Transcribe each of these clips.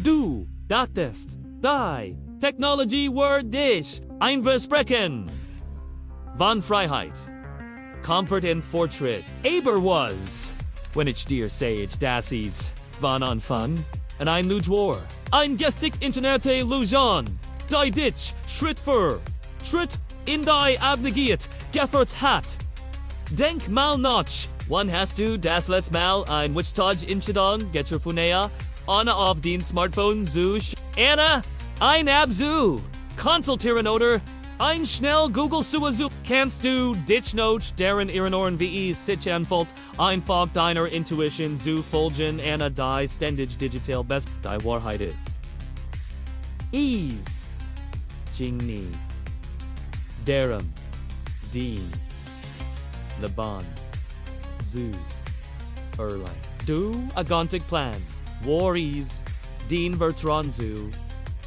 Du dachtest, die Technology word dich einversprechen. Von Freiheit, Comfort and Fortschritt, aber was. Wenn ich dir sage, das ist von Anfang an ein Lügner, ein gestickt Internete Illusion, die dich Schritt für Schritt in die Abnegiert gefährt hat. Denk mal nach, wann hast du das letzte Mal ein Wichtig-Entscheidung getroffen, Anna auf den Smartphone zu Anna, ein App zu konsultieren oder ein schnell Google suchen. Kannst du dich noch daran erinnern, wie es sich anfühlt, einfach deiner Intuition zu folgen, Anna, die ständig digital best die Wahrheit ist. Is Jingni Darum Din Laban Zu Erlein Du Agontic Plan Worries Din Vertranzu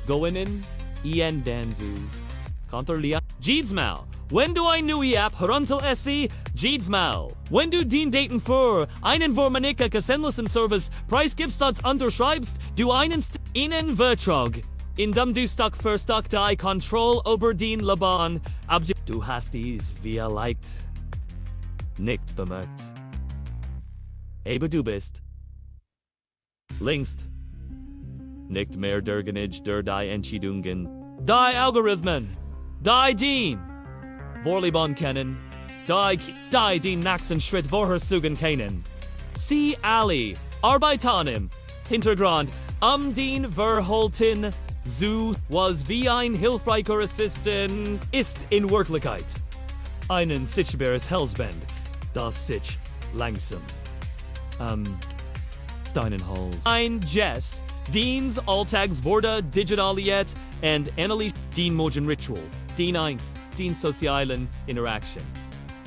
Goinen Ien Danzu Konterlia Jeedsmal When do I new app Horantal SC Jeedsmal When du den Daten für einen Vormanika Kassenlosen Service Preis gibst als unterschreibst du einen Ihnen Vertrag indem du Stock für Stock die Control über den Laban Objekt du hast dies vielleicht nicht bemerkt. Aber du bist längst nicht mehr der Genitsch der die Entscheidungen, die Algorithmen, die den Vorlieben kennen, die den nächsten Schritt vorherzugen können. Sie alle arbeiten im Hintergrund den Verhalten so was wie ein hilfreicher Assistent ist in Wirklichkeit ein sichtbares Hellsband, das sich langsam deinen Hals ein Gest, Dien's Alltags wurde digitalisiert und analysiert den Motion Ritual, den einst, den sozialen Interaction.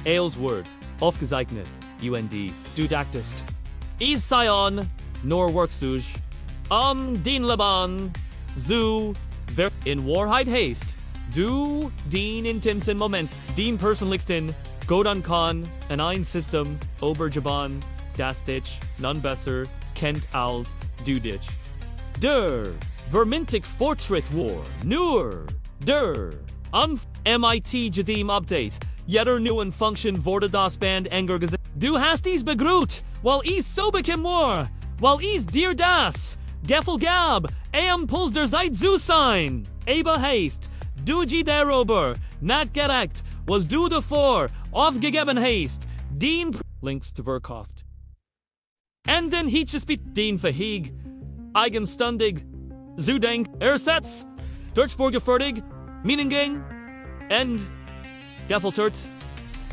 Als Word, aufgezeichnet, UND, du dachtest. Is Sion, nor Worksuch, den Laban, zu, in Wahrheit heißt, du, den intimsten Moment, den persönlichsten, Godon kann, ein System, Oberjaban, das dich, nun besser, kennt als, du dich. Der, vermintig Fortschritt war, nur, der, MIT Jadim Update, jeder neuen Function wurde das Band enger gesetzt. Du hast dies begrüßt, weil ich so bekannt war, weil ich dir das, Geffel gab, Puls der Zeit zu sein. Aber heißt, du darüber, nicht gerecht, was du davor, aufgegeben hast, den links verkauft. Und den Hitchespit, den verheg, eigenständig, zu denk, ersetzt, durchvorgefertigt, meaning, and, gefiltert,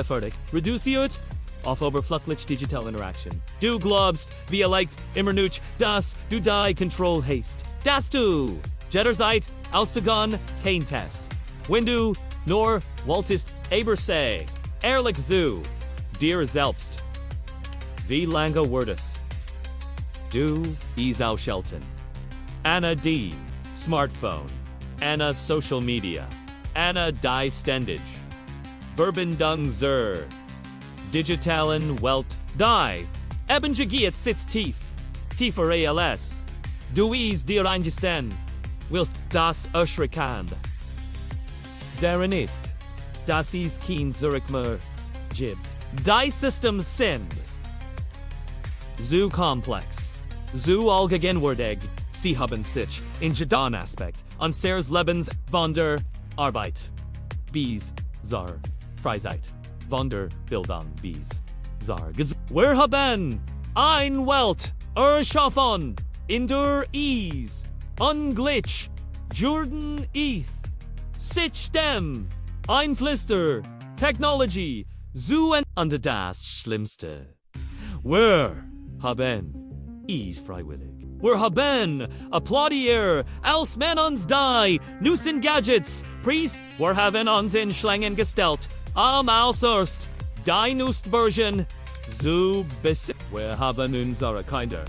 fertig, reduziert, auf oberflächlich digital Interaction. Du glaubst, wie leicht, immer nuch, dass du die Control hast. Das du, jederzeit, auszugang, kein Test. Wenn du, nur, wolltest, aber sei, ehrlich zu, dir selbst. Wie lange wird es? Du, is ausschalten. Anna die, Smartphone. Anna Social Media. Anna die ständig. Verbindung zur digitalen Welt. Die, Ebenjagiet sitzt tief. Tiefer als. Du is dir eingestehen. Willst das erschreckend. Darin ist, dass is kein Zurück mehr gibt. Die Systems sind so komplex, so allgegenwärtig, sie haben sich in jedem Aspekt unseres Lebens von der Arbeit bis zur Freizeit, von der Bildung bis zur Gesundheit. Wir haben eine Welt erschaffen, in der is ungleich Jordan ich System Einflüster Technology so und das Schlimmste. Wir haben is freiwillig. Wir haben applaudier als man uns die Nussen Gadgets Preis. Wir haben uns in Schlangen gestellt, als erst die Nust-Version so bis. Wir haben unsere Kinder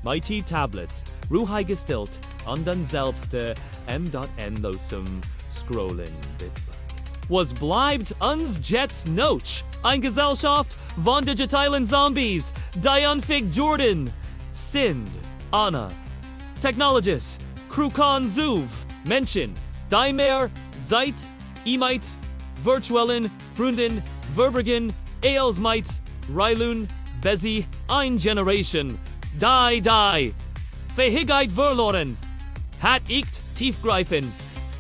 Mighty Tablets ruhig gestellt und dann selbst endlosem Scrollen bitbet. Was bleibt uns Jets Noch? Ein Gesellschaft von digitalen Zombies, die unfähig Jordan sind. Anna, Technologies, Krukon Zuv, Menschen, die mehr, Zeit, Emite, Virtuellen, Frunden, Verbergen, Eelsmite, Reilun, Bezi, ein Generation, die, Fähigkeit verloren, hat ich tiefgreifen,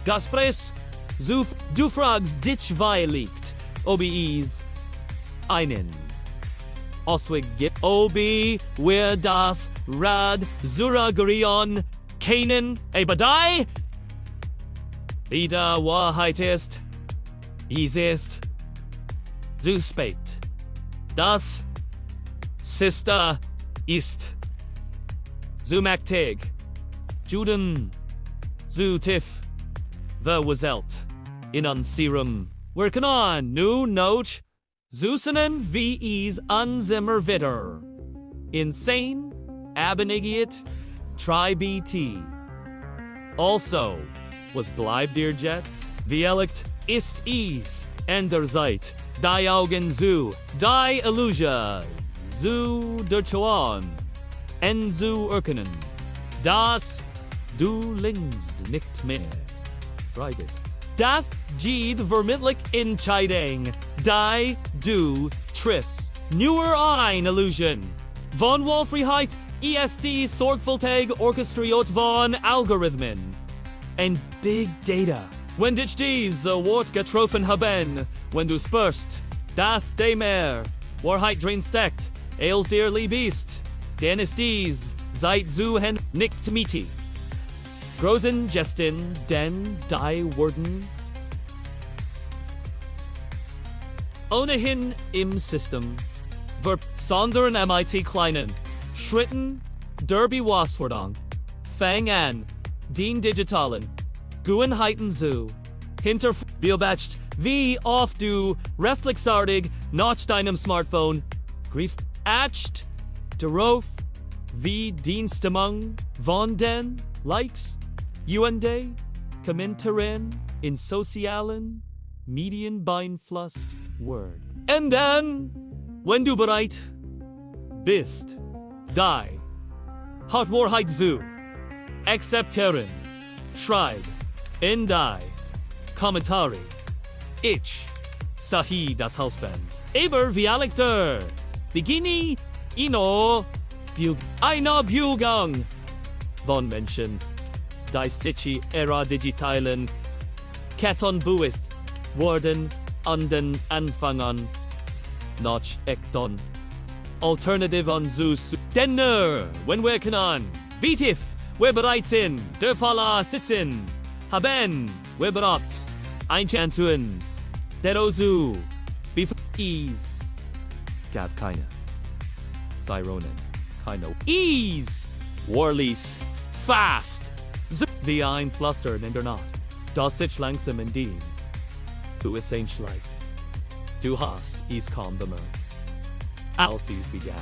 Gaspres, Zuf, du fragst dich wie liegt, OBEs, einen. Oswig gibt Obi, wer das Rad, Suragerion, keinen, Ebadai, wieder Wahrheit ist, zu spät. Das Sister ist zu mächtig. Juden, zu tief. The Wazelt. In unserum. Working on new note. Zusanen VEs unzimmer Witter. Insane, abenigiet, tri-BT. Also, was bleib dir Jets? Vielicht ist es, ender Zeit, die Augen zu, die Illusion, zu der Chuan, en zu erkennen, dass du längst nicht mehr frei bist. Das geht vermittlich Entscheidungen, die du triffst. Nur eine Illusion. Von Wahlfreiheit, ESD sorgfältig orchestriert von Algorithmen. And Big Data. Wenn dich diese Wort getroffen haben, wenn du spürst, dass die mehr Wahrheit drin steckt, als dir lieb ist, dann ist dies seit zu hen nicht mieti. Großen Gesten, denn die wurden ohnehin im System, sondern MIT kleinen Schritten Derby Waswordung, fang an, den digitalen Gewohnheiten zu hinterbeobachtet, wie oft du reflexartig nach deinem Smartphone griffst, acht darauf, wie Dienststimmung von den Likes, UND, Kommentaren in sozialen Medien beeinflusst wird. Und dann, wenn du bereit bist, die Wahrheit zu akzeptieren, schreib in die Kommentare. Ich sahi das Halsband. Aber wie Alekter, beginne eine Bügung von Menschen, die sich ihrer digitalen Ketten bewusst wurden an den Anfangern noch ekton. Alternative an Zeus. Denn wenn wir können, wie tief wir bereit sind, der Faller sitzen, haben wir bereit, ein Chance für uns, der Ozu, Ease, gab keine, Sironen, keine, Ease, Warlies, fast, wie ein Pflaster in der Nacht, das sich langsam in dem, du es ein schleicht, du hast es kaum bemerkt, als es begann.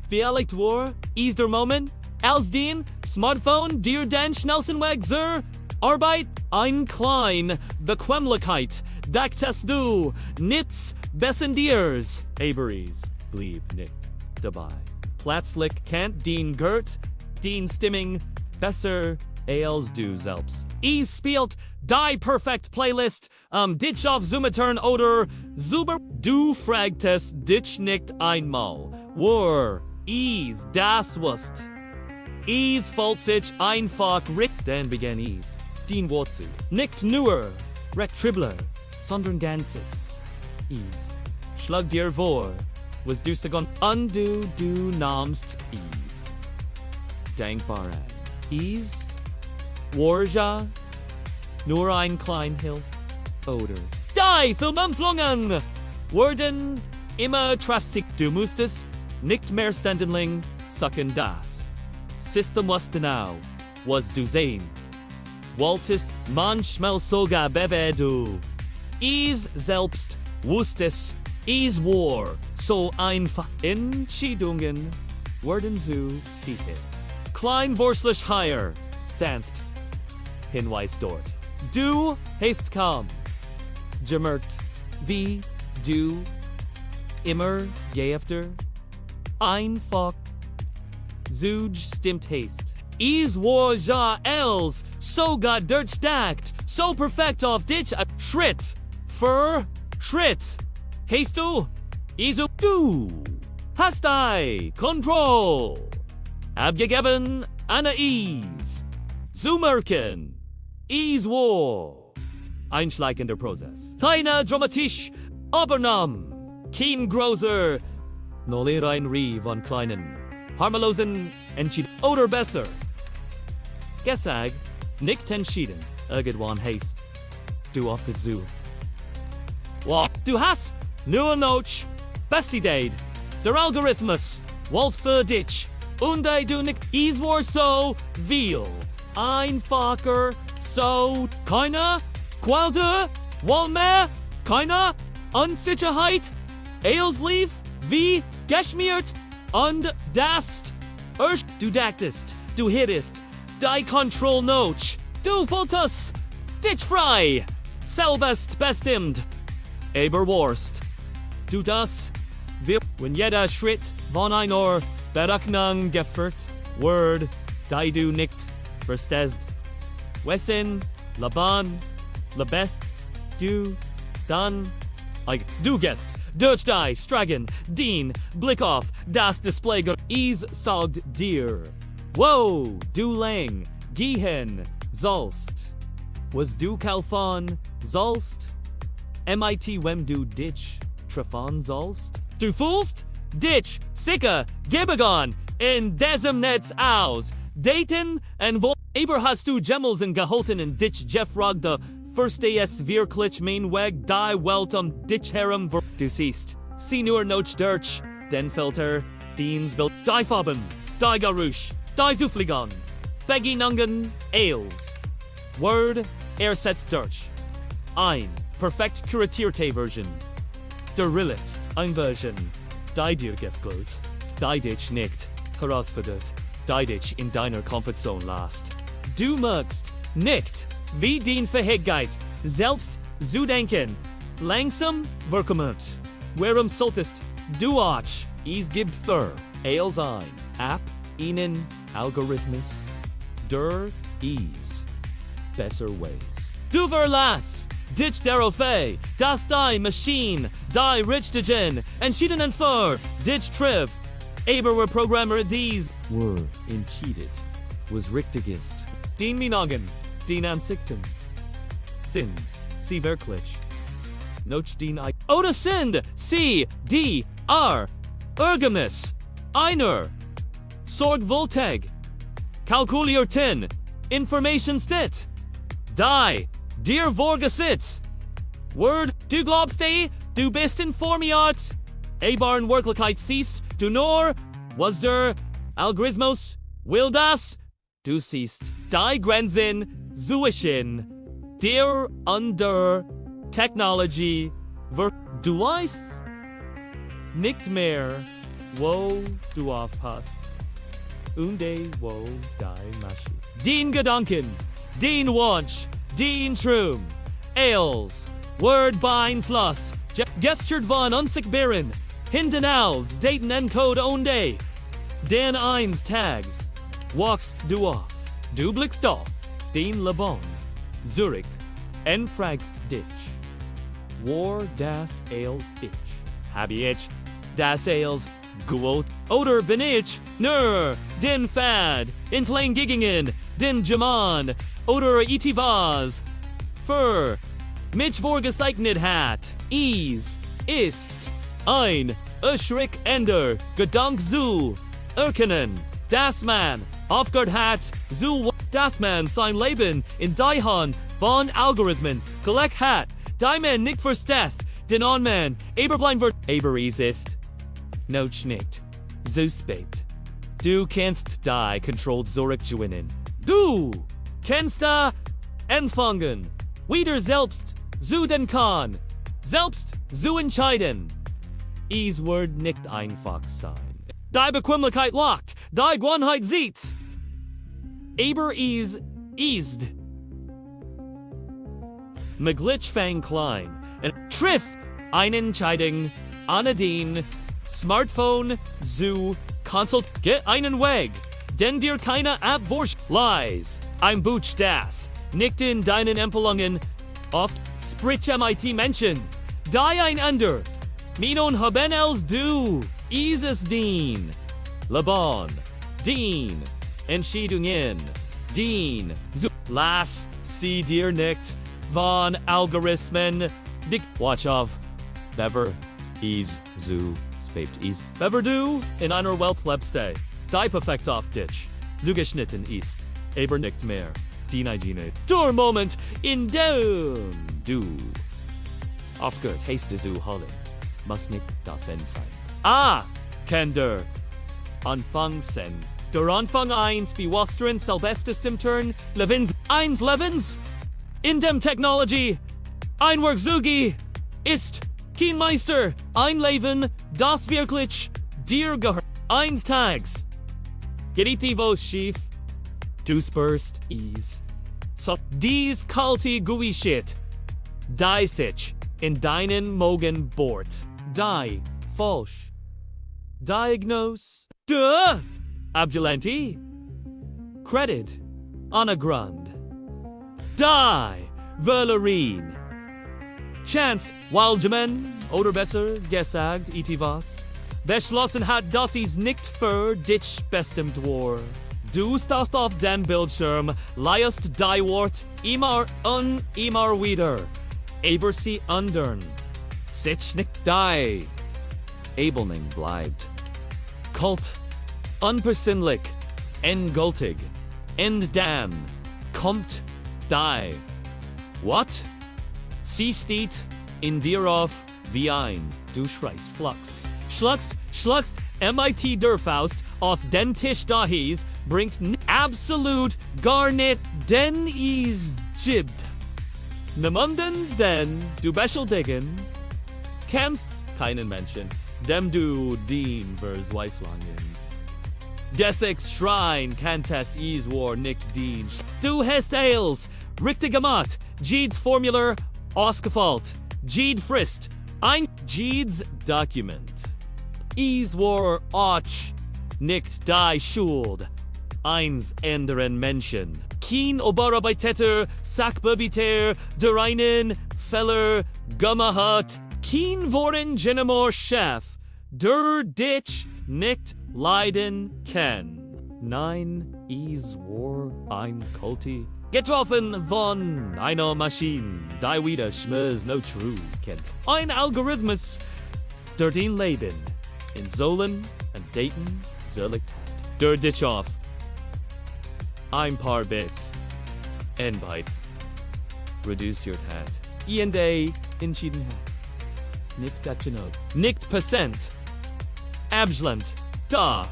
Vielleicht war es der Moment, als den Smartphone dir den schnellsten Weg zur Arbeit ein klein Bequemlichkeit dacktest du nichts bessen dirs. Aber es blieb nicht dabei. Plötzlich kennt den Gert, den Stimming besser als du selbst. Es spielt die perfect Playlist dich auf Zoom-Turn oder Zuber. Du fragtest dich nicht einmal, war es das wusst. Es fällt sich einfach richtig, dann begann es, den Wurzel. Nicht nur Retribler, sondern ganzes. Es schlag dir vor, was du sagen, und du nahmst es. Denkbar an. Es war ja nur ein klein Hilf, oder? Die Filmempflungen wurden immer treffsicher. Du musstest nicht mehr ständig sacken das System was genau, was du sehen. Wolltest manchmal sogar bewedu. Es selbst wusstest, es war so einfach. Entscheidungen wurden zu Details. Kleinwurstlich higher, sanft. Hinweis dort. Du hast kaum gemerkt, wie du immer geöfter einfach Zuge stimmt hast. Is war ja els, so got durchdacht, so perfekt auf dich a Schritt, für Schritt. Hast du, isu du, hast I, Control, abgegeben, eine Is, zumerken, is war, einschleichender Prozess. Keine dramatisch, übernahm, kein großer, Nolerein Rie von kleinen, harmlosen, entschieden, oder besser. Gesag, nicht entschieden, irgendwann heißt, du aufgezu. Wow, du hast, nur noch, bestidaid, der Algorithmus, Walt für dich, und du nicht, is war so, viel, einfacher, so, keine, qualde, mehr, keine, Unsicherheit, Eilslief, wie, geschmiert, und das, du dachtest, du hittest, die Control Noch, du wolltest, dich frei, selbst bestimmt, aber Wurst, du das, wir, wenn jeder Schritt von einer Berechnung geführt wird, die du nicht verstehst. Wessen, Laban, lebest, du, dann, du gehst, durch die Stragen, den Blick auf das Display, is sagt dir, wow, du lang, gehen, sollst, was du kaufen, sollst, MIT wem du dich treffen sollst, du fühlst, dich, sicher, gebegon, in diesem Netz aus, daten, en wo, aber hast du Gemmelsen gehalten in dich gefragte, Verstehst wirklich mein Weg, die Welt dich herum, du siehst, sie nur noch durch, den Filter, Dienstbild, die Farben, die Geruch, die Zufliegen, Beginnungen, Eils, Word, setzt durch, ein, perfekt kuratierte Version, der Rillet, ein Version, die dir gefällt, die dich nicht herausfordert, die dich in deiner Komfortzone lässt. Du magst nicht, wie die Fähigkeit, selbst zu denken, langsam vorkommt. Warum solltest du auch, es gibt für, als ein, App, ihnen, Algorithmus, der, is, besser ways. Du verlass, dich darauf, dass die Maschine, die richtigen, entschiedenen für, dich trifft, aber wir Programmer dies, were, entschiedet, was richtig ist. Den Meinungen, den Ansichten, sind, sie wirklich, noch den I, oder sind, sie, die, Ergebnis, einer, sorgfältig, kalkulierten, Information steht, die, dir vorgesetzt, Word, du glaubst du bist informiert, aber in Wirklichkeit siehst du nur, was der Algorithmus will das, du siehst, die Grenzen zwischen dir und der Technology, du weißt nicht mehr, wo du aufpasst, und wo die Maschine. Den Gedanken, den Wunsch, den Traum, als, Word beeinflusst, gestern von unsichtbaren, hinten als, daten encode onde, den Eines Tages, wachst du auf, du blickst auf, den Lebon, Zurich, en fragst dich, war das als ich, hab ich, das als, gut, oder bin ich, nur, den Fad, entlang gegen den Jaman, oder was, für, mich vorgezeichnet hat, ist, ein, erschreckender, Gedank zu, erkennen, dass man, aufgehört hat, zu, dass man sein Leben in die Hand von Algorithmen gelegt hat, die man nicht versteht, den man, aber blind wird, aber es ist, noch nicht, suspekt. Du kannst die Control zurückgewinnen. Du kannst da empfangen, wieder selbst zu denken, selbst zu entscheiden. Es wird nicht einfach sein. Die Bequemlichkeit lacht, die Gewohnheit sieht. Aber es ist. Maglich fang klein, und triff eine Entscheidung, an den Smartphone zu Consult, get einen Weg, Den dir keine Abwursch. Lies. Ein Buch das. Nicht in deinen Empelungen. Oft sprich MIT Menschen. Die einander. Minon haben els du. Isis dien. Laban. Dien. Entscheidungen. Dien. Zu. Las. Sie dir nicht. Von Algorithmen. Dick. Watch of. Bever. Is. Zu. Spapt is. Bever du. In einer Welt lebste. Die perfekt auf dich. Zugeschnitten ist. Aber nicht mehr. Die Hygiene. Der Moment, in dem du aufgehört hast zu holen, muss nicht das Ende sein. Kann der Anfang sein. Der Anfang eins wie Wostern selbestem Turn, Levins, eins Levins, in dem Technology, ein Werkzeugi, ist kein Meister, ein Leben, das wirklich dir gehört. Eines Tages, geht vos schief, du spürst is. So dies kalte gooey shit. Die sich in deinen Mogen bord. Die falsch. Diagnose. Duh! Abgelenti. Credit. Anagrund. Die. Valerin. Chance. Waldgemen. Oder besser gesagt, was. Beschlossen hat, dass is nicht für dich bestimmt war. Du stehst auf dem Bildschirm, leist die Wort immer wieder. Aber sie andern. Sich nicht die. Abelning bleibt. Kalt. Unpersönlich. Endgültig. Und dann kommt die. What? Sie steht in dir auf wie ein. Du schreist, schluckst, MIT der Faust auf den Tisch dahies, bringt absolut gar nicht den is jibbt. Niemanden, den du beschuldigen kannst, keinen Menschen, dem du dien verzweifelngens. Des Schrein kann es is war nicht dien. Du hast eils, richtig gemacht, Jeeds Formular, ausgefallt, Jeed frist, ein Jeeds Document. Is war och, nicht die Schuld. Eins anderen Menschen. Kein Oberarbeiter, Sachbearbeiter, der einen Feller gemacht. Kein Woren Genemor Chef, der dich nicht leiden kann. Nein, is war ein Kulti. Getroffen von einer Maschine, die weder Schmerz no true kennt. Ein Algorithmus, der den Leben in Sollen und Daten zerlegt hat. Der dich auf. Ein paar Bits. N Bytes. Reduziert hat. I&A entschieden hat. Nicht gatschenot. Nicht Percent. Abschland. Da.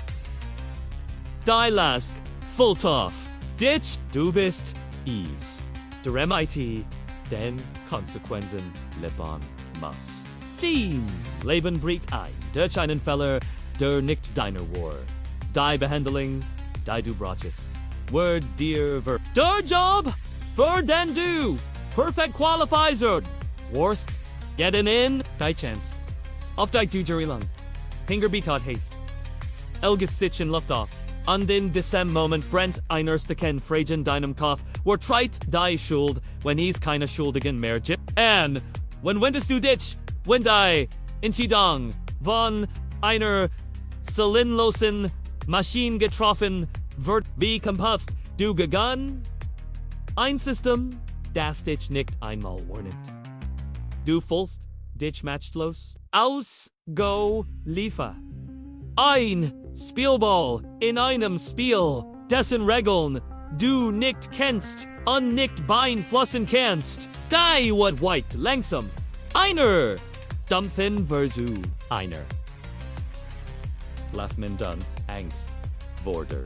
Die Lask. Fulltoff. Dich. Du bist. Is. Der MIT. Den Konsequenzen leben muss. Dien. Leben bricht ein. Durch einen Feller, der nicht deiner war. Die Behandlung, die du brauchst. Word dir ver. Der Job, für den du perfect qualifizer. Worst, getting in, die Chance. Auf die du jury lang. Hinger betot haste. Elges sich in Luft auf. An den diesem Moment brennt einer Stecken fragen deinem Kopf. War treit die Schuld, wenn he's keine Schuldigen mehr gibt. And, when wendest du dich, wenn die Entscheidung von einer sinnlosen Maschine getroffen wird, wie kompufst du gegangen? Ein System, das dich nicht einmal warnet. Du fühlst dich machtlos. Aus, go, liefer. Ein Spielball in einem Spiel, dessen Regeln du nicht kennst und nicht beeinflussen kannst. Die wird weit langsam. Einer. Dumpfen versus einer. Lass man dann Angst. Wurde.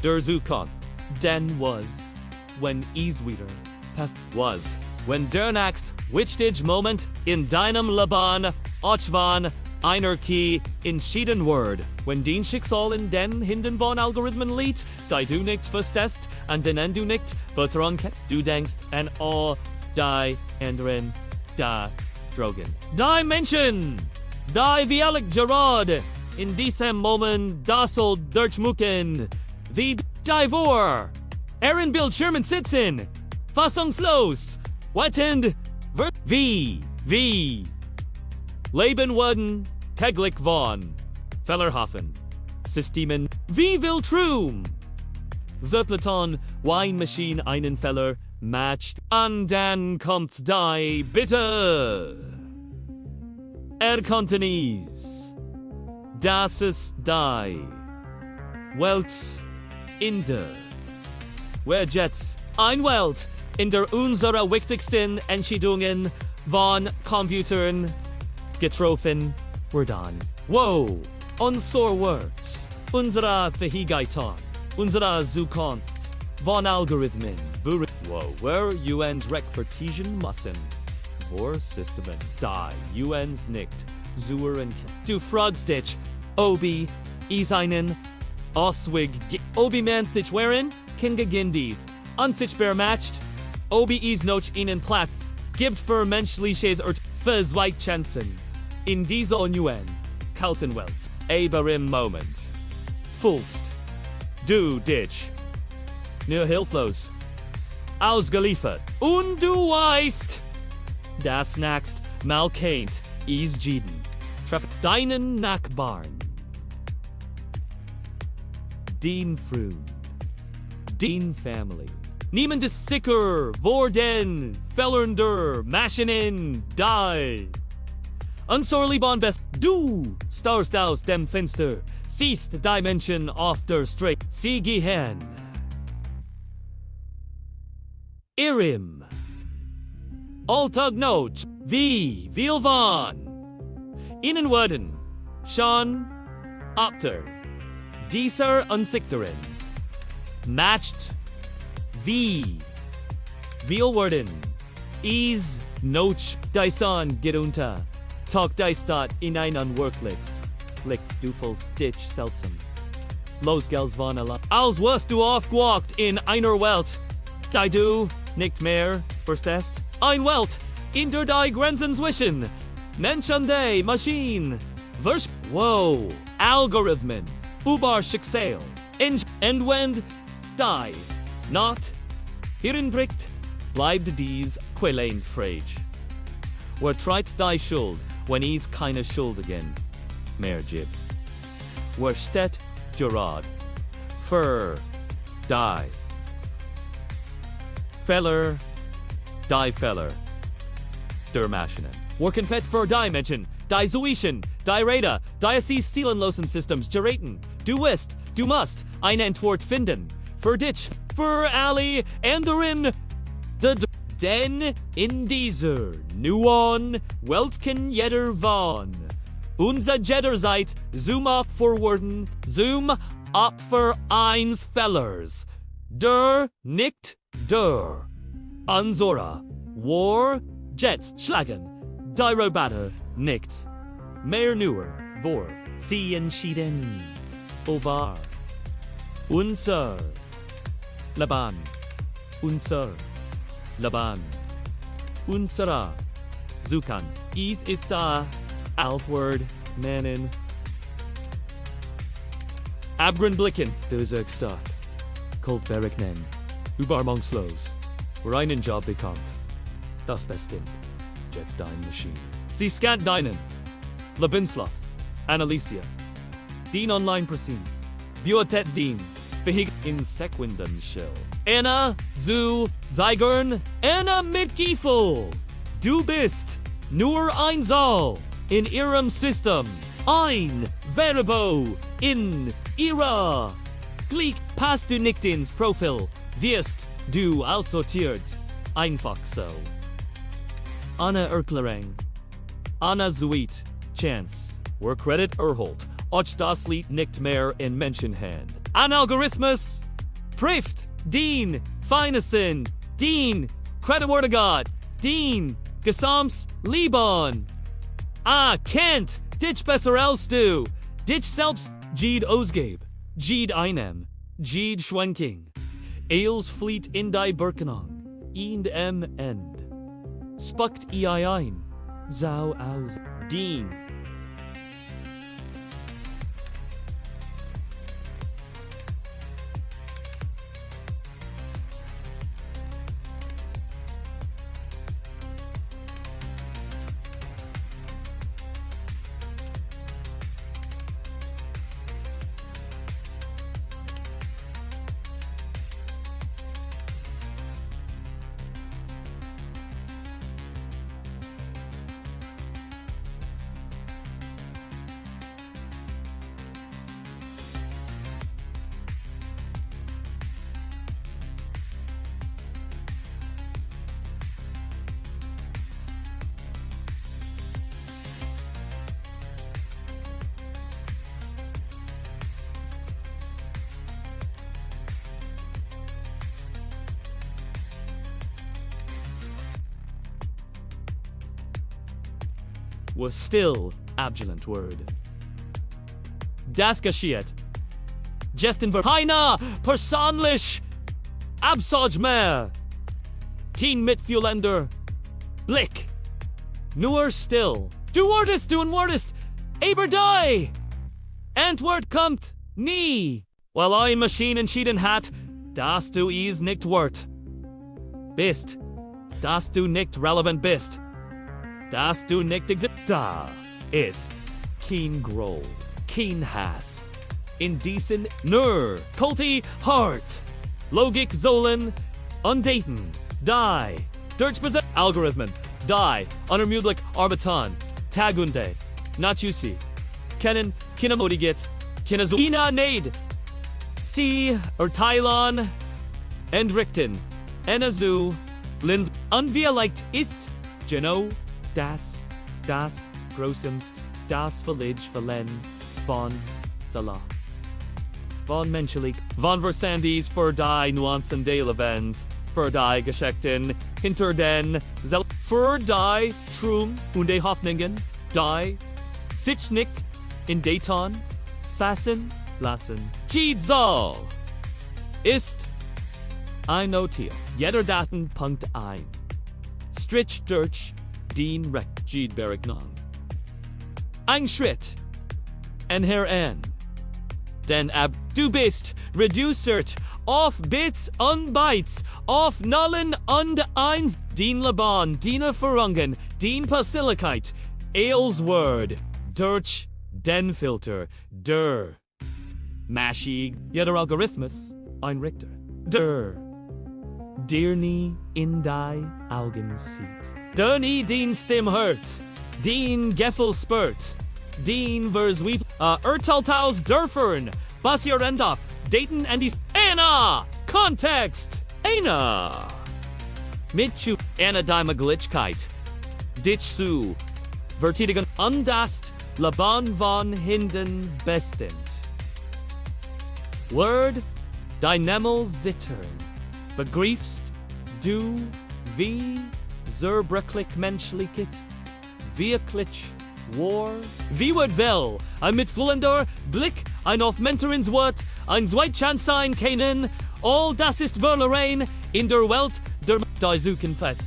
Der Zukon. Den was. When is wieder. Past was. When der next, which did moment in deinem Leben, Ochvan, einer Key, entschieden word. Wenn den Schicksal in den Hinden von Algorithmen liegt, die du nicht verstehst, an denen du nicht betrauen kannst. Du denkst an die anderen, die drogen. Die Menschen, die wie Gerard, in diesem Moment das soll durchmucken, wie die vor. Bildschirmen sitzen, fassungslos, wettend, wie. Leben wurden täglich von Fellerhoffen. Systemen, wie will Trum? Zerplaton, Weinmaschine einen Feller, matcht, und dann kommt die Bitte. Kontinues. Das ist die Welt in der jetzt ein Welt in der unserer wichtigsten Entscheidungen von Computern getroffen wurden. Wow, unser Wort, unsere Fähigkeiten, unsere Zukunft von Algorithmen. Wow, where UNs rechtfertigen müssen. Vor Systemen, die UNs nicht zuhören. Du fragst dich, ob es einen Ausweg Obi man sich wären, kann dies unsichtbar matcht, ob es noch einen Platz gibt für menschliches für zwei Chancen. In dieser UN, kalten Welt, aber im Moment, fühlst du dich nur hilflos, ausgeliefert, und du weißt, das nächst Mal kennt is jeden. Treff deinen Nachbarn, den Freund, den Family. Niemand ist sicher worden, fellender Maschinen die. Unsorliebon best, du starrst aus dem Fenster, siehst die Menschen auf der Straße, sie gehen. Irim. Alltag noch, wie viel von ihnen wurden schon Opter dieser unsichtbaren matcht wie viel wurden is noch dyson gedunter tag dystat in einen Worklicks licht du voll stitch seltsam los gels von alla als wirst du aufgewacht in einer Welt die du nicht mehr verstehst. Ein Welt, in der die Grenzen zwischen Mensch und die Maschine. Wow, Algorithmen, über Schicksal, und wenn die not hierenbricht, bleibt dies quellein frage. Wer treibt die Schuld, wenn es keine Schuldigen mehr gibt? Wer steht Gerard für die Feller, die Feller, der Maschinen. Worken fett für die Menschen, die Zuischen, die Räder, die es seelenlosen Systems geraten. Du wirst, du musst eine Antwort finden. Für dich, für alle anderen. Denn in dieser neuen Welt kann jeder von unser jeder seid Zoom up forwarden, Zoom up für eins Fellers. Der, nicht der. Unsora, war, Jets, schlagen, die Roboter, nicht. Mehr nur, vor, sie entschieden. Obar. Unser. Laban. Unser. Laban. Unsera. Zukunft. Es ist da. Als Wort, Mannen. Abgrundblicken. Du sagst da. Kult berechnen. Übermungslos. Wer einen Job bekommt. Das Beste. Jetzt deine Maschine. Sie scannt deinen. Lebenslauf. Analysia. Dien online Präsenz. Biotet Dien. Behig in Sekunden Shell. Anna, zu, Zeigern, Anna mit Giefel. Du bist nur ein Saal in ihrem System. Ein Verbo in ihrer. Klick passt du nicht ins Profil. Wirst du aussortiert. Einfach so. Anna Erklärung. Anna Zuit. Chance. Wer Credit erholt. Och das Lied nicht mehr in Menschenhand. Ein Algorithmus. Prüft. Dien. Feinessen. Dien. Creditwürdigkeit. Dien. Gesams. Liban. Kennt. Dich besser als du. Ditch selbst, Jede Ausgabe, Jede einem, Jede Schwenking, Eels fleet in die Birkenang, Eend end. Spuckt ein, Zau aus, Dien. Was still abjulent word. Das geschieht. Gesten wir keine persönlich Absage mehr. Kein mitfühlender Blick. Nur still. Du wurdest, aber die Antwort kommt nie. Weil ein Maschinen entschieden hat, dass du es nicht bist. Dass du nicht relevant bist. Dass du nicht da ist kein Groll, kein Hass. In diesen nur kulti hart. Logik sollen undaten, die. Durchbesitz Algorithmen, die. Unermüdlich arbeiten, tagunde. Nachusi. Kennen, kinamodiget, kinazuina need. Sie, Thailand, entrichten, enazu, lins, unvielleicht ist, Geno. Das größtenst, das Village verlen, von Salah. Von menschlich, von versandis für die Nuancen des Lebens, für die Geschichten, hinter den für die Trum und die Hoffnungen, die sich nicht in Dayton fassen lassen. Jede soll ist ein Notier. Jeder Datenpunkt ein. Strich durch Dean Reck, Jede Berignon. Ein Schritt. En heran. Den du bist reducert auf Bits und Bytes, auf Nullen und Eins. Dien Laban, Dina Verungen, Dien Pasilikkeit. Eels Word. Durch den Filter. Der. Maschig. Jeder Algorithmus. Ein Richter. Der. Dir nie in die Augen sieht. Der nie den Stim hört. Den Geffel spürt. Den versweep. Urteiltaus dürfen. Was ihr endaf. Daten and dies. Anna! Kontext! Anna! Mitchu. Anna die Glitchkeit. Ditch zu. Vertigen. Undast. Laban von Hinden bestend. Word. Dynamel zittern. Begriefst. Du. Wie. Zerbreklik menschlichkeit. Wirklich. War. Wie wird wel. Ein mitfühlender Blick. Ein auf Mentorins Wort. Ein Zweitchancein keinen. All das ist Verlerein. In der Welt. Der Daisuken fett.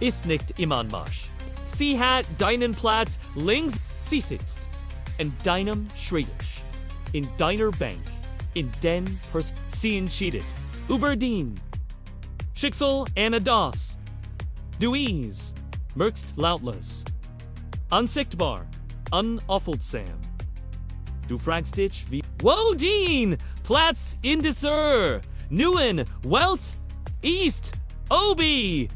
Ist nicht im Anmarsch. Sie hat deinen Platz links. Sie sitzt. In deinem Schreibtisch. In deiner Bank. In den Sie entscheidet. Über den Schicksal Anna das. Du is. Merkst lautlos. Unsichtbar. Unaufhaltsam. Du fragst dich wie. Wo den Platz in dieser neuen Welt ist. Obi.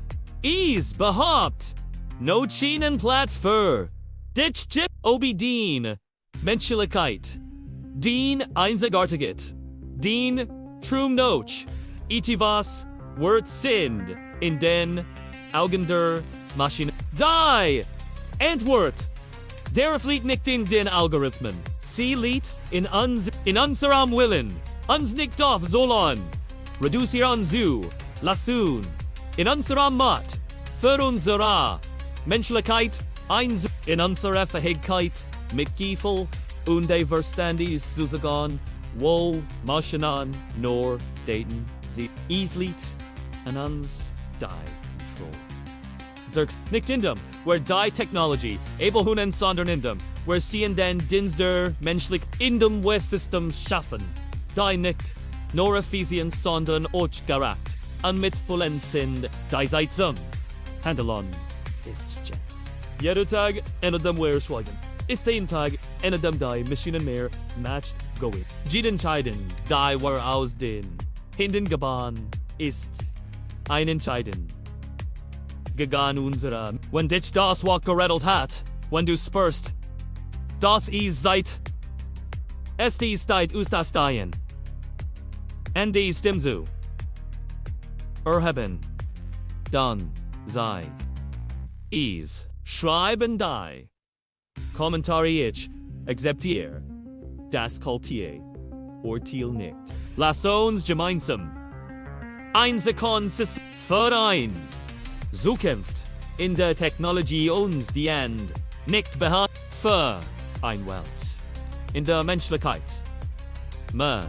Is behaupt. No Chinen Platz für. Ditch Chip. Obi den Menschlichkeit. Den Einzigartigkeit. Den Trum Noch. Itivas Wort sind in den Augen der Maschine. Die! Antwort! Der fliegt nicht in den Algorithmen. Sie liegt in unserem Willen. Uns nicht auf sollen. Reducieren zu. Lassen. In unserem Macht. Für unsere Menschlichkeit. In unserer Fähigkeit. Mit Gefühl. Unverständlich zusammen, wo Maschinen nur daten sie easily an uns die control. Zerks nicht in dem, where die technology, able hunen sondern in dem, where sehen den Dienster menschlich in dem West-System schaffen. Die nicht, nur Ephesians sondern euch geragt, an mitvollen sind, die seid zum. Handeln ist jetzt. Jeder Tag, einer dem wir schweigen. Ist ein Tag, einer dem die Maschinen mehr matched going. Entscheiden, die war aus den Hinden gebannt, ist ein Entscheiden. Gegangen unserer, wenn dich das Wort gerettelt hat, wenn du spürst, das ist seit, es ist Zeit aus das Dein. Und die stimmt so. Erheben, dann, sei, is, schreiben die. Kommentare ich, akzeptiere, das Kultier, Urteil nicht. Lass uns gemeinsam ein Sekund Verein. Zukunft in der Technologie uns die End nicht behalten für ein Welt. In der Menschlichkeit. Mehr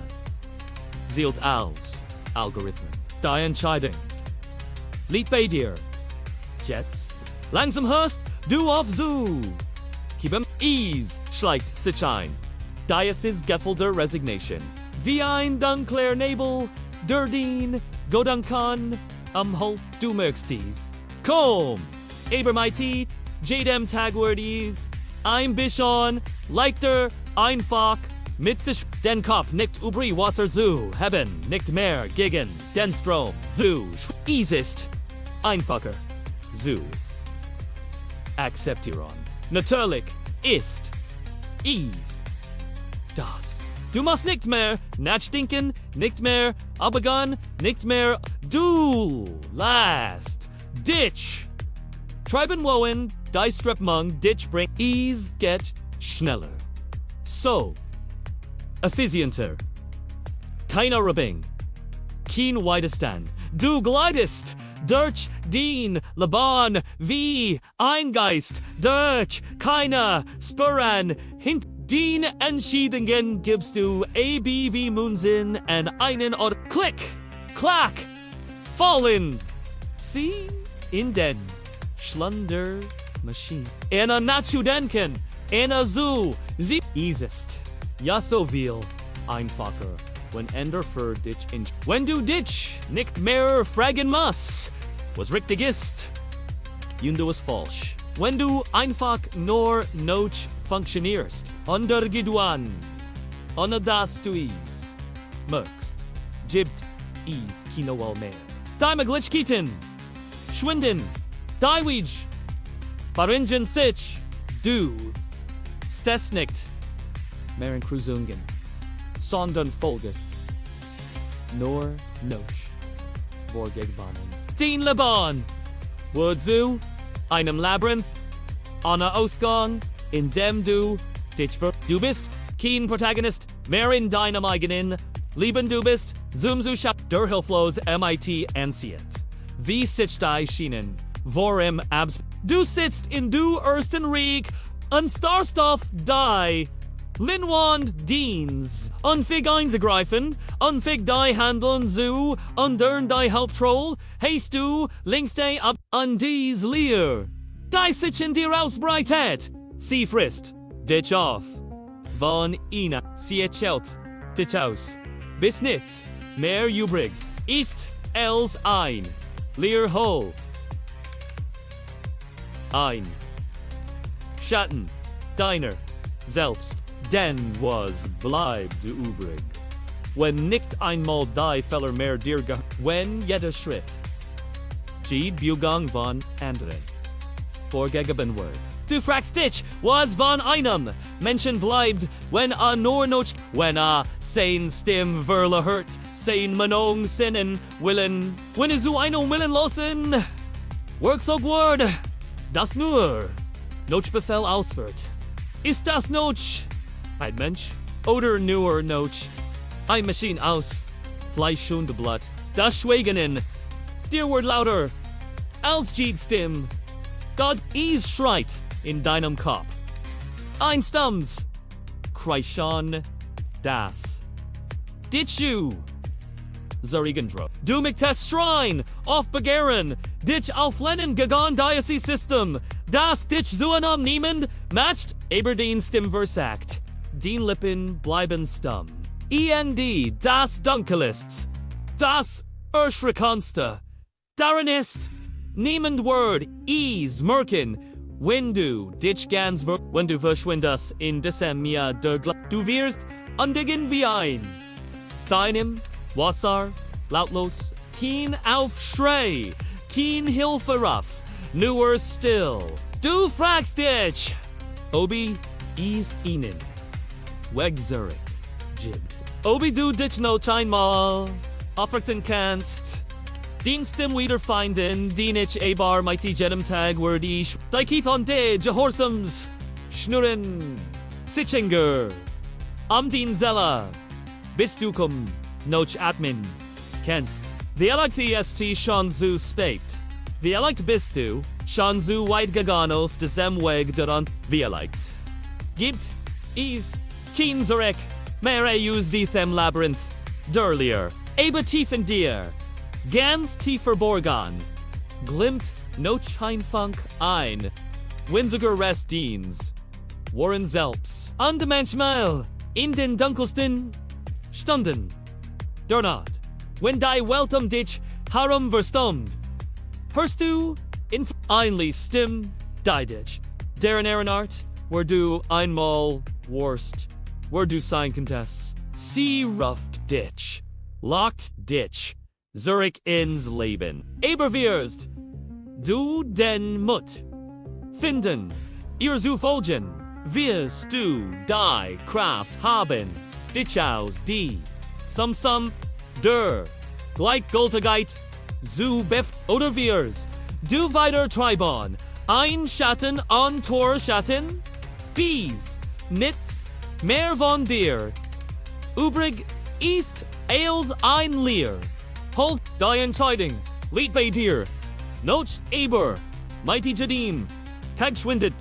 zielt als Algorithmen. Die Entscheidung liegt bei dir. Jetzt langsam hörst du auf zu. Keep ease schleicht sich ein. Diocese geffelder Resignation. Wie ein dunkler Nebel, der den Godan kann, Holt du mögst dies. Komm, Ebermighty, jedem Tagwordies, ein bisschen leichter, einfach, mit sich den Kopf nicht übrig Wasser zu haben, nicht mehr gegen den Strom zu. Ease ist einfacher zu akzeptieren. Natürlich ist ease das. Du musst nicht mehr nachdenken, nicht mehr abbegann, nicht mehr du last ditch. Treiben wohin, die Strepmung ditch bring ease get schneller. So effizienter. Keiner Rubbing. Kein Widerstand. Du glidest durch den Laban wie ein Geist. Durch keine Spuren hint den Entscheidungen gibst du ABV Munsen an einen Ort. Klick, klack, fallen. Sie in den Schlunder Maschine. Einer nachzudenken, einer so, sie ist. Ja so viel einfacher, wenn Ender für dich in. Wenn du dich nicht mehr fragen musst, was richtig ist, und du ist falsch. Wenn du einfach nur noch funktionierst, untergeduan, ohne dass du es möchtest, gibt es keine Wahl mehr. Deine Glitchkiten, schwinden, deiwij, baringen sich, du, stehst nicht mehr in Kruzungen, sondern folgest, nur noch, vorgebannen. Den Laban, wozu, einem Labyrinth, ohne Ausgang, in dem du dich für. Du bist kein Protagonist mehr in deinem eigenen Leben. Du bist zum der hilflos MIT ansieht. Wie sitzt die Schienen, worum abs. Du sitzt in du ersten Reich und starrst auf die Linwand Dienst. Unfähig einzugreifen, unfähig die Handeln zu untern die Hauptroll, hast du links die ab an dies Leer. Die sitzen dir ausbreitet. Sie frisst dich auf. Von ihnen sie erzählt dich aus. Bis nicht mehr übrig ist als ein Leer Hole. Ein Schatten deiner selbst. Denn was bleibt übrig? Wenn nicht einmal die Feller mehr dir wenn jeder Schritt geht Bugang von anderen vorgegeben wird. Du fragst dich, was von einem Menschen bleibt, wenn nur noch, wenn sein Stimme Wörle hört, sein Meinung sinnen willen, wenn so einen willen lassen, works so gut, das nur noch Befehl ausführt. Ist das noch ein Mensch oder nur noch ein Maschine aus Fleisch und Blut? Das Schweigen dir wird lauter als die Stimme. Gott is schreit in deinem Kopf. Ein Stums, Kreischen, das. Ditchu. Zarigendro. Du mich test Shrine, auf Begehren, dich auf Lenin gegangen Diocese System, das dich zueinander niemand, matched, Aberdeen Stimmversagt. Dien Lippen bleiben stumm. END, das Dunkelists, das Erschreckendste, darin ist, niemand Word, Ease, Merken, wenn du dich ganz wenn du verschwindest in diesem Jahr du wirst undigen wie ein Steinem, Wasser, lautlos, kein Aufschrei, kein Hilfe ruf, nur still. Du fragst dich, Obi, is ihnen, weg zurück, Jib. Obi du dich noch einmal, aufrichten kannst, Dienstem wiederfinden, den ich ebar mighty jedem Tag word ich, Dikit on de Jehorsams, Schnurren, Sitchinger, am Dien Zella, bist du komm, noch atmen, kennst, wie ist schon zu spät, wie bist du, schon zu weit gegangen auf diesem Weg daran, wie gibt, is, kein zurück, mehr aus diesem Labyrinth, derlier, aber tief in dir, ganz tief verborgen, glimmt noch Scheinfunk ein, winziger Restdienst, Warren selbst, und manchmal, in den dunkelsten Stunden, der Nacht, wenn die Welt dich herum verstummt, hörst du in einlich Stimm die dich, deren Ehrenart, wo du einmal warst, wo du sein konntest, sie ruft dich, lockt dich, Zurück ins Leben. Aber wirst du den Mut finden, ihr zu folgen, wirst du die Kraft haben, dich aus die der Gleichgültigkeit zu oder wirst du weiter treiben, ein Schatten an Tor Schatten, bis nichts mehr von dir übrig ist als ein Leer. Halt die Entscheidung, liegt bei dir. Noch aber, mighty Jadim, Tag schwindet,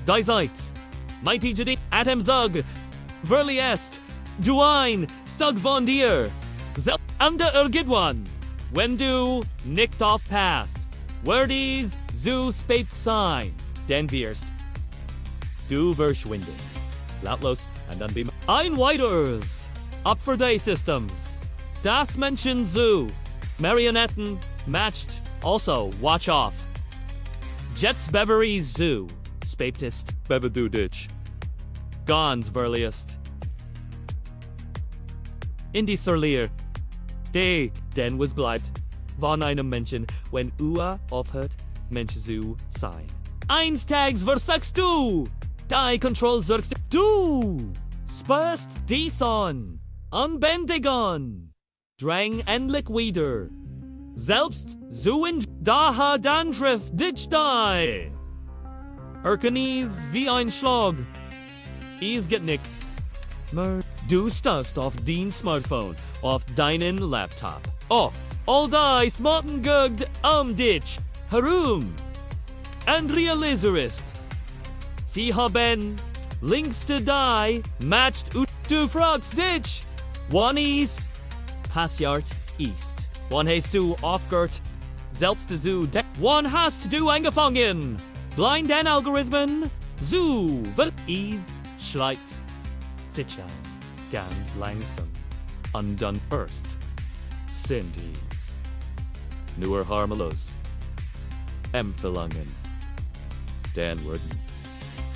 die seid. Mighty Jadim, Atem Zug, verli est, du ein, Stug von dir. Ande irgendwann, wenn du nicht aufpasst, wird dies zu spät sein, denn wirst du verschwinden. Lautlos, und dann beim ein weiteres, Opfer die Systems. Das Menschen zu Marionetten matched, also watch off. Jets Beverly Zoo, Spaptist, Bevedu Ditch. Gons verliest. Indi Surlier. Den was bleibt, von einem Menschen, wenn aufhört, Mensch zu sein. Eines Tages versagst du, die Kontrolle sorgst du, spürst dies an, unbändigen. Drang endlich wieder. Selbst so in daher dann trifft dich die. Erkenis wie ein Schlag. Is genickt. Du stehst auf dein Smartphone, auf deinen Laptop, auf all die smarten Gugd dich herum. Und realisierst, sie haben längste die matched und du fragst dich, wann is passiert ist. Wann hast du aufgehört, selbst zu wann hast du angefangen, blind den Algorithmen zu is schleicht sicher ganz langsam und dann erst sind dies nur harmlos Empfehlungen, dann wurden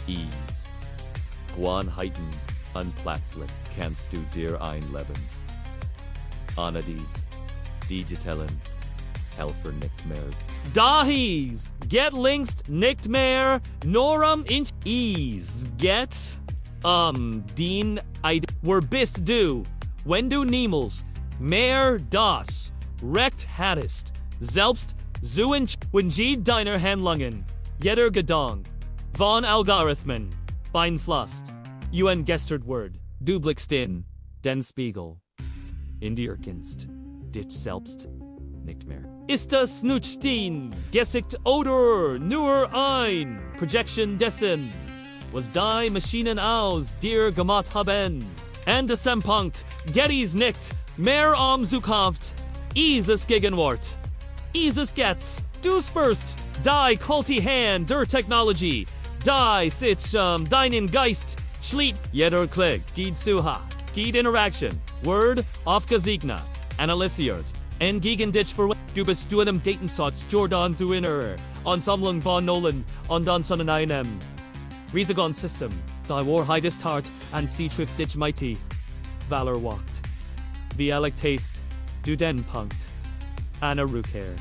is Gewohnheiten und plötzlich kannst du dir einleben. Ohne dies, digitalen Helfer nicht mehr. Dahies, get längst nicht mehr, nur inch is, get, den wo bist du, wenn du niemals mehr das Recht hattest, selbst so wenn sie deiner Handlungen, jeder Gedanke, von Algorithmen, beeinflusst, gestern Word, du blickst in den Spiegel. In dir kennst dich selbst nicht mehr. Ist das Nutschtin, Gesicht oder nur ein Projection dessen, was die Maschinen aus dir gemacht haben. And desem Punkt, Gettys nicht, mehr Zukunft, Ises Gegenwart. Ises Getz, du spürst, die Kulti Hand der Technology, die sich deinen Geist, schliet jeder Klick, geht suha, geht Interaction, Word, aufgezeichnet, analysiert, en gegen dich für du bist du einem Datensatz Jordan zu inner, Ansammlung von Nolan, und dann sondern einem riesigen System, die Wahrheit ist hart, und sie trifft dich mighty, Valor walkt, wie taste, du den Punkt, Anna Rückkehr,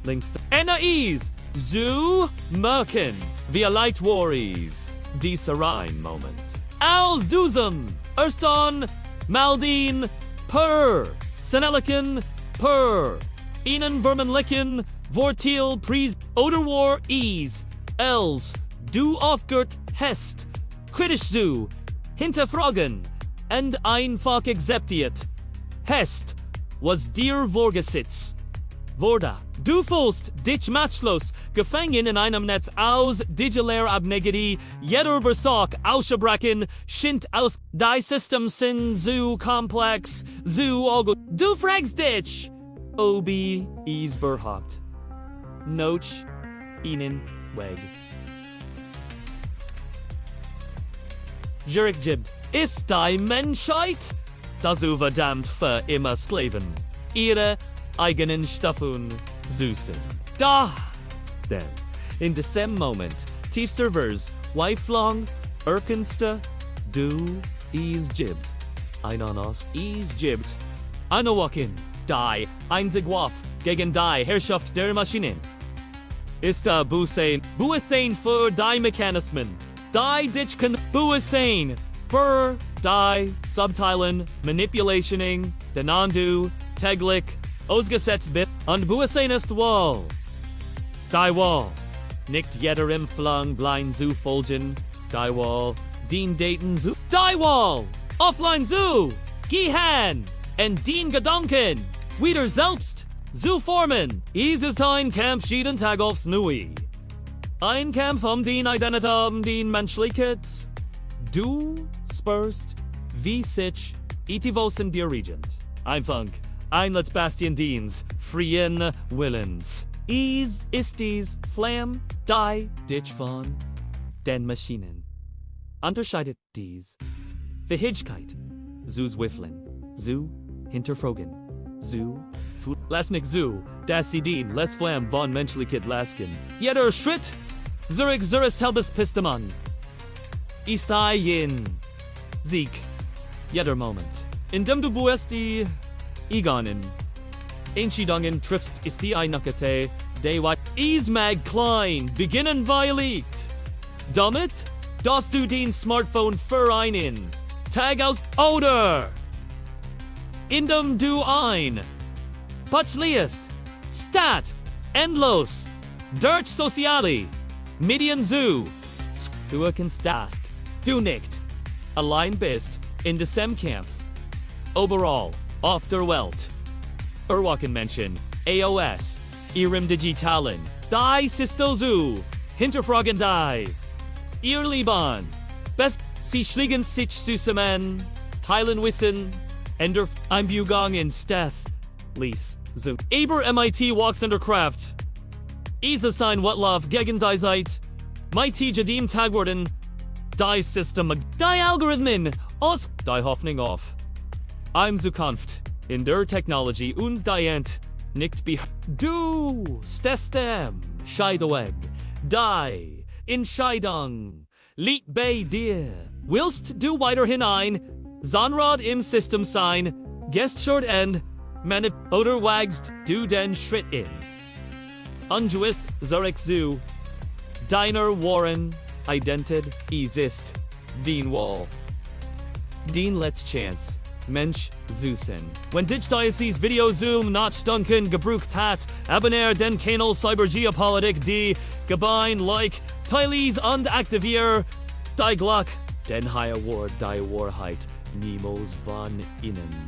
links, Anna Ease, zu merken, wie light worries, dieser rein Moment, als duzem, erston, maldin, per, seneliken, per, ihnen vermenlichen, vortil, pries, oder war, ease, els, du aufgert, hest, kritisch zu, hinterfragen, and einfach akzeptiert, hest, was dir vorgesitz, wurde, du fühlst dich matchlos, gefangen in einem Netz aus digitaler Abnegati, jeder Versuch auszubrechen, schint aus, die System sind zu komplex, zu ogo, du fragst dich, obi is berhaupt, noch ihnen weg. Jurek gibt, ist die Menschheit, dazu verdammt für immer Sklaven, ihre eigenen Staffeln süßen. Da! Denn, in diesem Moment, tiefster Vers, lifelong, erkenste, du is gibt. Ein aus is gibt. Anerwachen, die, einzig Waff, gegen die Herrschaft der Maschinen. Ist da Buhussein für die Mechanismen. Die dich kann Buhussein für die Subtilen, Manipulationing, Denandu, Teglich, Ausgesetzt bit, und Buhussein ist Wall. Die Wall. Nicht jeder im Flung blind zu folgen. Die Wall. Dien daten zu. Die Wall. Offline zu. Gehören. Und dien Gedanken. Wieder selbst. Zu formen. Ist ein Kampf jeden Tag aufs Neue. Ein Kampf den Identität, den Menschlichkeit. Du spürst, wie sich etivos in dir regent. Einfach. Einletz Bastiendienst, freien Willens. Ist dies Flamm, die dich von den Maschinen. Unterscheidet dies Verhigkeit, zu zweifeln, zu hinterfragen, zu lass nicht zu, dass sie den les Flamm von Menschlichkeit lasken. Jeder Schritt, Zurich selbes Pistemon. Ist ein Sieg, jeder Moment. In dem du buest die Egonen. Entscheidungen triffst ist die Einakate, de wat mag klein, beginnen violet. Damit, dass du den Smartphone vereinen. Tag aus oder. In dem du ein. Patchliest. Stat. Endlos. Durch Soziale. Medien zu. Du kannst das. Du nicht. Allein bist. In diesem Kampf. Overall. Auf der Welt. Menschen, AOS, ihrem Digitalen, die Sistozu, hinterfragen die, ihr Lieben, best sie schlägen sich zusammen, teilen Wissen, änder Einbügung in Steth, Lies, so. Aber MIT walks under Kraft. Eisenstein Wetlauf gegen die Zeit, MIT Jadim Tagwarden, die System, die Algorithmen, aus, die Hoffnung auf. Im Zukunft, in der Technology uns dient, nicht be du stestem, Scheideweg, die Entscheidung, liegt bei dir. Willst du weiterhin ein Zahnrad im System sein, gestört end, manip oder wagst du den Schritt ins Ungewiss Zurich zu, deiner Warren, Identität, ist, den Wall, den Let's Chance. Mensch, Süßen. Wenn dich dieses Video Zoom nach Duncan gebrucht hat, abonniere den Kanal CyberGeopolitik, die Gebein, like, teilis und aktivier die Glock, den Higher Word, die Wahrheit, niemals von innen.